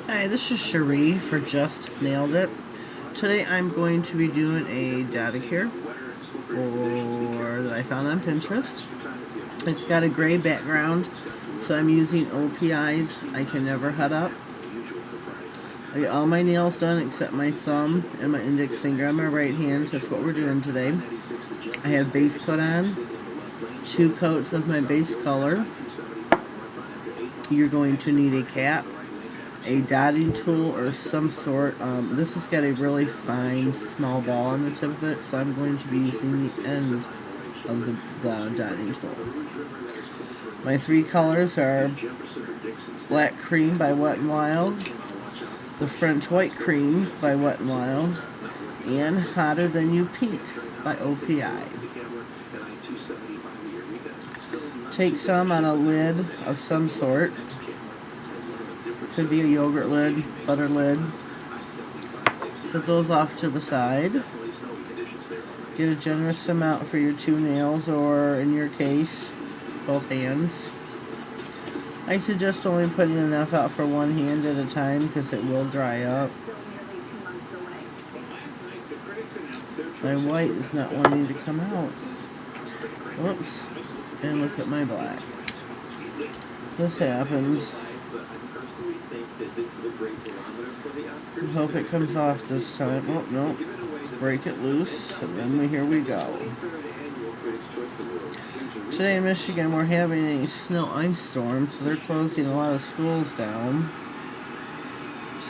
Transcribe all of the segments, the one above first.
Hi, this is Cherie for Just Nailed It. Today I'm going to be doing a Dotticure that I found on Pinterest. It's got a gray background, so I'm using OPIs. I can never head up. I get all my nails done except my thumb and my index finger on my right hand. That's what we're doing today. I have base coat on, 2 coats of my base color. You're going to need a cap, a dotting tool or some sort. This has got a really fine small ball on the tip of it, so I'm going to be using the end of the dotting tool. My 3 colors are Black Cream by Wet n Wild, the French White Cream by Wet n Wild, and Hotter Than You Pink by OPI. Take some on a lid of some sort. Could be a yogurt lid, butter lid. Set those off to the side. Get a generous amount for your 2 nails, or in your case, both hands. I suggest only putting enough out for one hand at a time because it will dry up. My white is not wanting to come out. Whoops. And look at my black. This happens. I hope it comes off this time. Oh, no. Break it loose, and then here we go. Today in Michigan, we're having a snow ice storm, so they're closing a lot of schools down.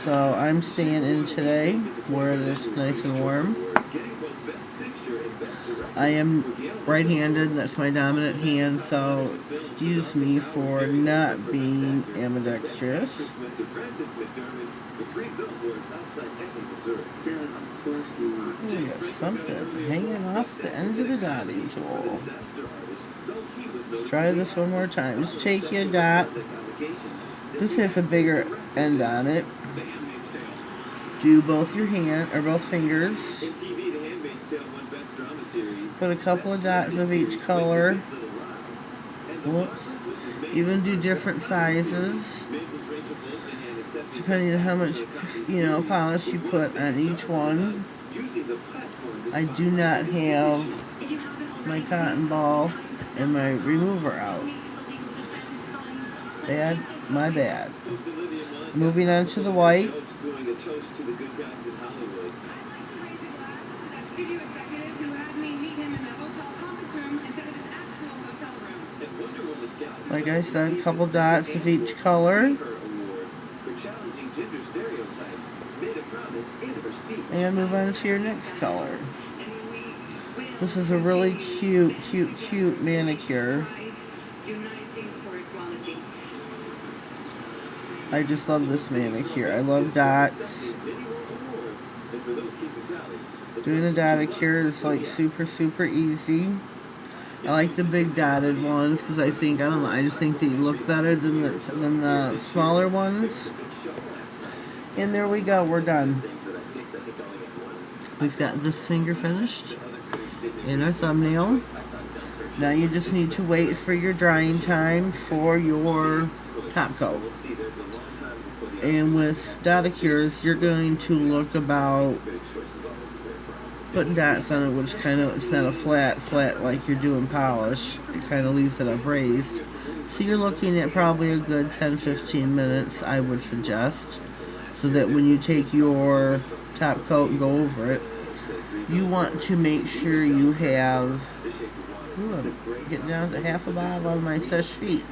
So I'm staying in today, where it is nice and warm. I am right-handed, that's my dominant hand, so excuse me for not being ambidextrous. We got something hanging off the end of the dotting tool. Try this one more time. Just take your dot. This has a bigger end on it. Do both your hand or both fingers. Put a couple of dots of each color. Whoops. Even do different sizes, depending on how much, polish you put on each one. I do not have my cotton ball and my remover out. Bad, my bad. Moving on to the white. Like I said, a couple dots of each color. And move on to your next color. This is a really cute manicure. I just love this manicure. I love dots. Doing the Dotticure is like super easy. I like the big dotted ones because I just think they look better than the smaller ones. And there we go, we're done. We've got this finger finished and our thumbnail. Now you just need to wait for your drying time for your top coat. And with Dotticures, you're going to look about putting dots on it, which it's not a flat like you're doing polish. It kind of leaves it upraised. So you're looking at probably a good 10-15 minutes, I would suggest, so that when you take your top coat and go over it, you want to make sure you have, I'm getting down to half a bottle on my Sesh feet.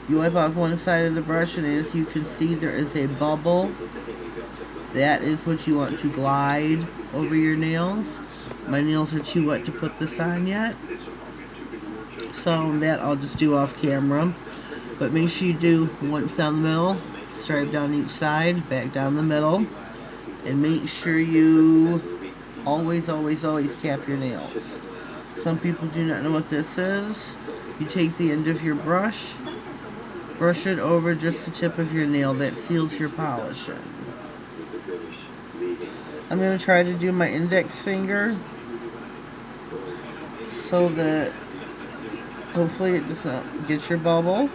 You wipe off one side of the brush, and as you can see, there is a bubble. That is what you want to glide over your nails. My nails are too wet to put this on yet, so that I'll just do off camera. But make sure you do once down the middle, stripe down each side, back down the middle, and make sure you always cap your nails. Some people do not know what this is. You take the end of your brush it over just the tip of your nail. That seals your polish in. I'm going to try to do my index finger so that hopefully it does not get your bubble.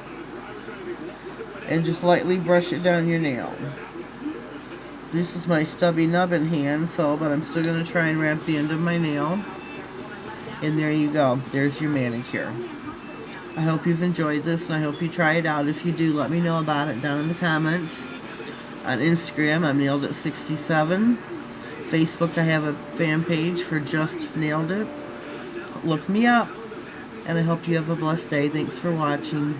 and just lightly brush it down your nail. This is my stubby nubbin hand, but I'm still going to try and wrap the end of my nail. And there you go. There's your manicure. I hope you've enjoyed this, and I hope you try it out. If you do, let me know about it down in the comments. On Instagram, I'm Nailed It 67. Facebook, I have a fan page for Just Nailed It. Look me up, and I hope you have a blessed day. Thanks for watching.